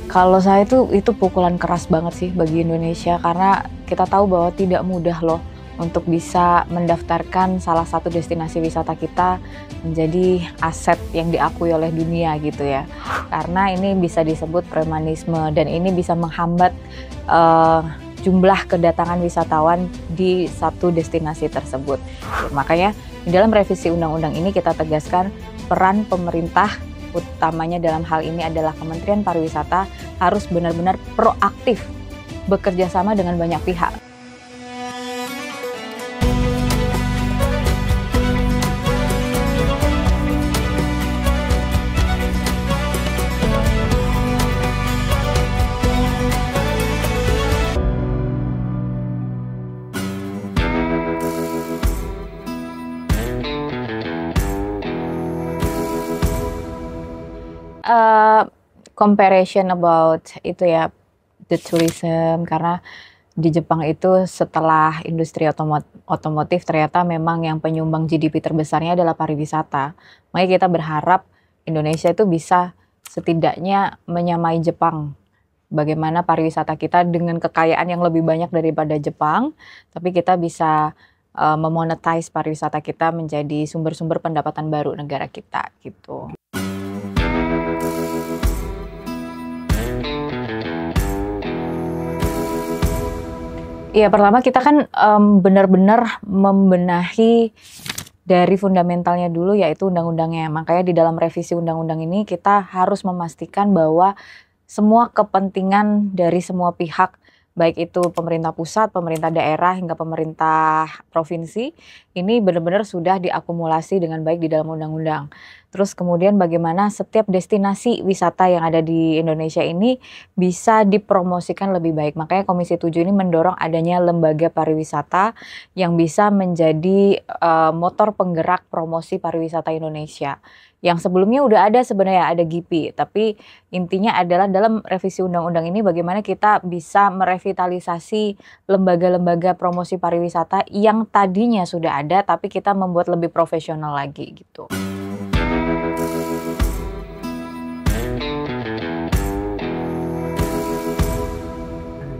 Kalau saya itu pukulan keras banget sih bagi Indonesia karena kita tahu bahwa tidak mudah loh untuk bisa mendaftarkan salah satu destinasi wisata kita menjadi aset yang diakui oleh dunia gitu ya. Karena ini bisa disebut premanisme dan ini bisa menghambat jumlah kedatangan wisatawan di satu destinasi tersebut. Makanya di dalam revisi undang-undang ini kita tegaskan peran pemerintah, utamanya dalam hal ini adalah Kementerian Pariwisata, harus benar-benar proaktif bekerja sama dengan banyak pihak. Comparison about itu ya, the tourism, karena di Jepang itu setelah industri otomotif ternyata memang yang penyumbang GDP terbesarnya adalah pariwisata. Makanya kita berharap Indonesia itu bisa setidaknya menyamai Jepang. Bagaimana pariwisata kita dengan kekayaan yang lebih banyak daripada Jepang, tapi kita bisa memonetize pariwisata kita menjadi sumber-sumber pendapatan baru negara kita gitu. Iya, pertama kita kan benar-benar membenahi dari fundamentalnya dulu, yaitu undang-undangnya. Makanya di dalam revisi undang-undang ini kita harus memastikan bahwa semua kepentingan dari semua pihak, baik itu pemerintah pusat, pemerintah daerah, hingga pemerintah provinsi, ini benar-benar sudah diakumulasi dengan baik di dalam undang-undang. Terus kemudian bagaimana setiap destinasi wisata yang ada di Indonesia ini bisa dipromosikan lebih baik. Makanya Komisi 7 ini mendorong adanya lembaga pariwisata yang bisa menjadi motor penggerak promosi pariwisata Indonesia. Yang sebelumnya udah ada sebenarnya, ada GIPI, tapi intinya adalah dalam revisi undang-undang ini bagaimana kita bisa merevitalisasi lembaga-lembaga promosi pariwisata yang tadinya sudah ada tapi kita membuat lebih profesional lagi gitu.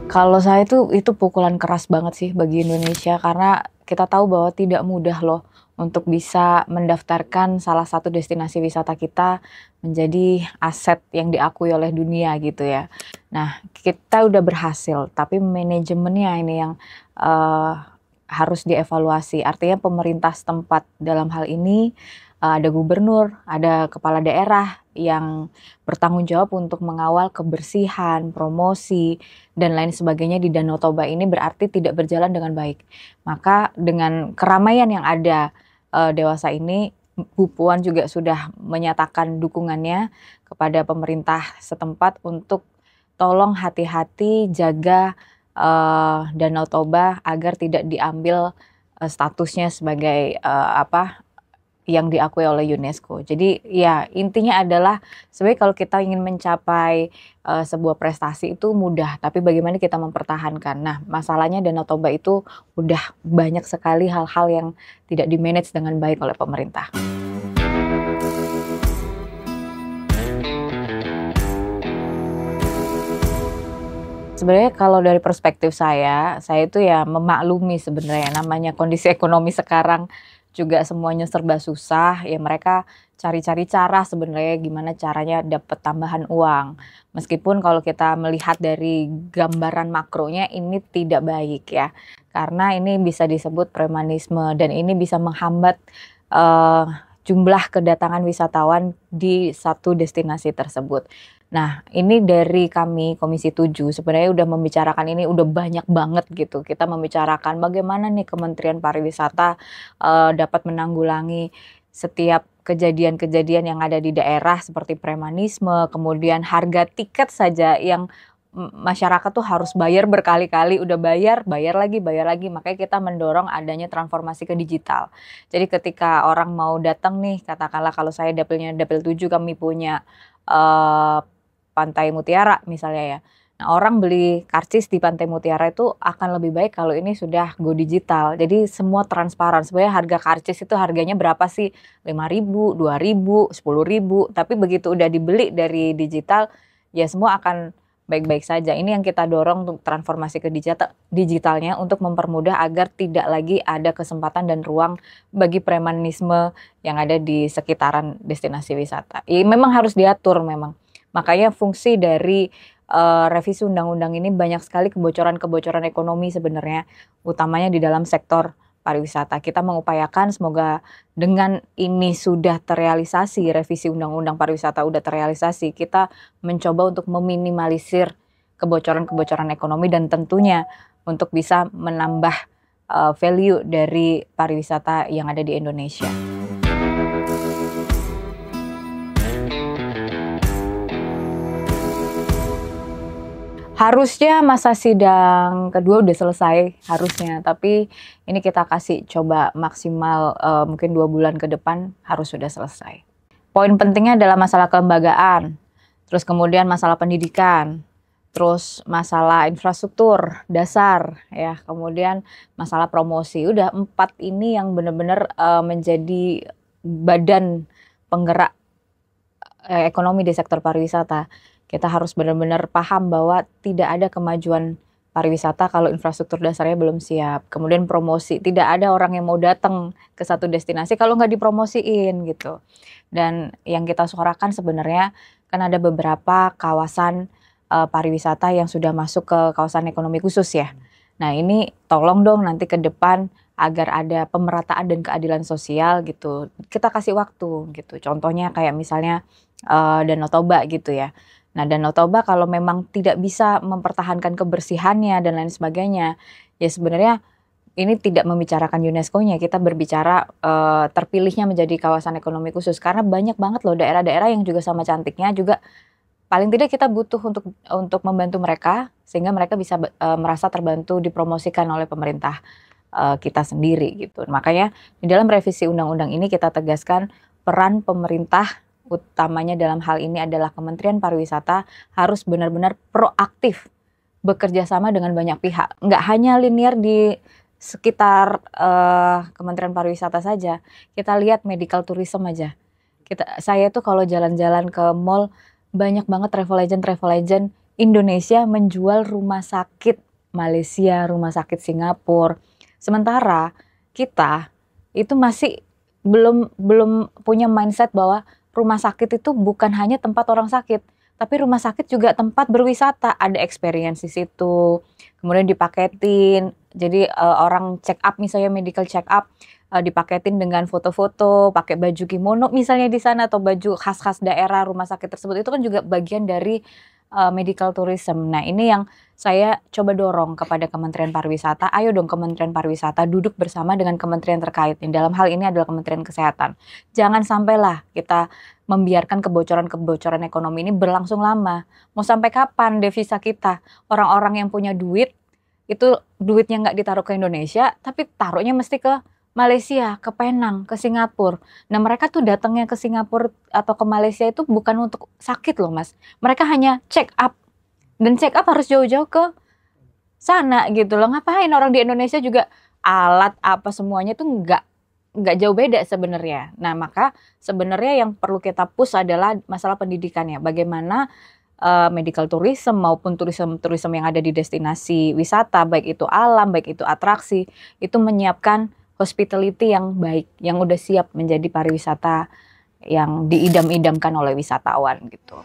Kalau saya itu pukulan keras banget sih bagi Indonesia karena kita tahu bahwa tidak mudah loh untuk bisa mendaftarkan salah satu destinasi wisata kita menjadi aset yang diakui oleh dunia gitu ya. Nah, kita udah berhasil, tapi manajemennya ini yang harus dievaluasi. Artinya pemerintah setempat dalam hal ini ada gubernur, ada kepala daerah yang bertanggung jawab untuk mengawal kebersihan, promosi, dan lain sebagainya di Danau Toba ini berarti tidak berjalan dengan baik. Maka dengan keramaian yang ada dewasa ini, Bu Puan juga sudah menyatakan dukungannya kepada pemerintah setempat untuk tolong hati-hati jaga Danau Toba agar tidak diambil statusnya sebagai yang diakui oleh UNESCO. Jadi ya intinya adalah sebenarnya kalau kita ingin mencapai sebuah prestasi itu mudah, tapi bagaimana kita mempertahankan. Nah, masalahnya Danau Toba itu udah banyak sekali hal-hal yang tidak di-manage dengan baik oleh pemerintah. Sebenarnya kalau dari perspektif saya itu ya memaklumi sebenarnya namanya kondisi ekonomi sekarang juga semuanya serba susah, ya mereka cari-cari cara sebenarnya gimana caranya dapat tambahan uang. Meskipun kalau kita melihat dari gambaran makronya ini tidak baik ya, karena ini bisa disebut premanisme dan ini bisa menghambat jumlah kedatangan wisatawan di satu destinasi tersebut. Nah, ini dari kami Komisi 7 sebenarnya udah membicarakan ini udah banyak banget gitu. Kita membicarakan bagaimana nih Kementerian Pariwisata dapat menanggulangi setiap kejadian-kejadian yang ada di daerah seperti premanisme, kemudian harga tiket saja yang masyarakat tuh harus bayar berkali-kali, udah bayar lagi. Makanya kita mendorong adanya transformasi ke digital. Jadi ketika orang mau datang nih, katakanlah kalau saya dapilnya dapil 7 kami punya Pantai Mutiara misalnya ya. Nah, orang beli karcis di Pantai Mutiara itu akan lebih baik kalau ini sudah go digital. Jadi semua transparan. Sebenarnya harga karcis itu harganya berapa sih? 5.000, 2.000, 10.000. Tapi begitu udah dibeli dari digital, ya semua akan baik-baik saja. Ini yang kita dorong untuk transformasi ke digitalnya untuk mempermudah agar tidak lagi ada kesempatan dan ruang bagi premanisme yang ada di sekitaran destinasi wisata. Memang harus diatur memang. Makanya fungsi dari revisi undang-undang ini banyak sekali kebocoran-kebocoran ekonomi sebenarnya, utamanya di dalam sektor pariwisata. Kita mengupayakan semoga dengan ini sudah terrealisasi, revisi undang-undang pariwisata sudah terrealisasi, kita mencoba untuk meminimalisir kebocoran-kebocoran ekonomi dan tentunya untuk bisa menambah value dari pariwisata yang ada di Indonesia. Harusnya masa sidang kedua udah selesai harusnya, tapi ini kita kasih coba maksimal mungkin 2 bulan ke depan harus sudah selesai. Poin pentingnya adalah masalah kelembagaan, terus kemudian masalah pendidikan, terus masalah infrastruktur dasar, ya, kemudian masalah promosi. Udah 4 ini yang benar-benar menjadi badan penggerak ekonomi di sektor pariwisata. Kita harus benar-benar paham bahwa tidak ada kemajuan pariwisata kalau infrastruktur dasarnya belum siap. Kemudian promosi, tidak ada orang yang mau datang ke satu destinasi kalau nggak dipromosiin gitu. Dan yang kita suarakan sebenarnya kan ada beberapa kawasan pariwisata yang sudah masuk ke kawasan ekonomi khusus ya. Nah ini tolong dong nanti ke depan agar ada pemerataan dan keadilan sosial gitu. Kita kasih waktu gitu. Contohnya kayak misalnya Danau Toba gitu ya. Nah, Danau Toba kalau memang tidak bisa mempertahankan kebersihannya dan lain sebagainya, ya sebenarnya ini tidak membicarakan UNESCO-nya, kita berbicara terpilihnya menjadi kawasan ekonomi khusus karena banyak banget loh daerah-daerah yang juga sama cantiknya juga paling tidak kita butuh untuk membantu mereka sehingga mereka bisa merasa terbantu dipromosikan oleh pemerintah kita sendiri gitu. Makanya di dalam revisi undang-undang ini kita tegaskan peran pemerintah utamanya dalam hal ini adalah Kementerian Pariwisata harus benar-benar proaktif bekerja sama dengan banyak pihak. Nggak hanya linear di sekitar Kementerian Pariwisata saja. Kita lihat medical tourism aja. Saya tuh kalau jalan-jalan ke mall banyak banget travel agent Indonesia menjual rumah sakit Malaysia, rumah sakit Singapura. Sementara kita itu masih belum punya mindset bahwa rumah sakit itu bukan hanya tempat orang sakit, tapi rumah sakit juga tempat berwisata, ada experience di situ. Kemudian dipaketin, jadi orang check up misalnya medical check up dipaketin dengan foto-foto, pakai baju kimono misalnya di sana atau baju khas-khas daerah rumah sakit tersebut, itu kan juga bagian dari medical tourism. Nah, ini yang saya coba dorong kepada Kementerian Pariwisata. Ayo dong Kementerian Pariwisata duduk bersama dengan kementerian terkait. Dalam hal ini adalah Kementerian Kesehatan. Jangan sampailah kita membiarkan kebocoran-kebocoran ekonomi ini berlangsung lama. Mau sampai kapan devisa kita? Orang-orang yang punya duit, itu duitnya nggak ditaruh ke Indonesia, tapi taruhnya mesti ke Malaysia, ke Penang, ke Singapura. Nah mereka tuh datangnya ke Singapura atau ke Malaysia itu bukan untuk sakit loh mas. Mereka hanya check up. Dan check up harus jauh-jauh ke sana gitu loh. Ngapain orang di Indonesia juga alat apa semuanya tuh nggak jauh beda sebenarnya. Nah maka sebenarnya yang perlu kita push adalah masalah pendidikannya. Bagaimana medical tourism maupun turisme yang ada di destinasi wisata, baik itu alam, baik itu atraksi, itu menyiapkan hospitality yang baik, yang udah siap menjadi pariwisata yang diidam-idamkan oleh wisatawan gitu.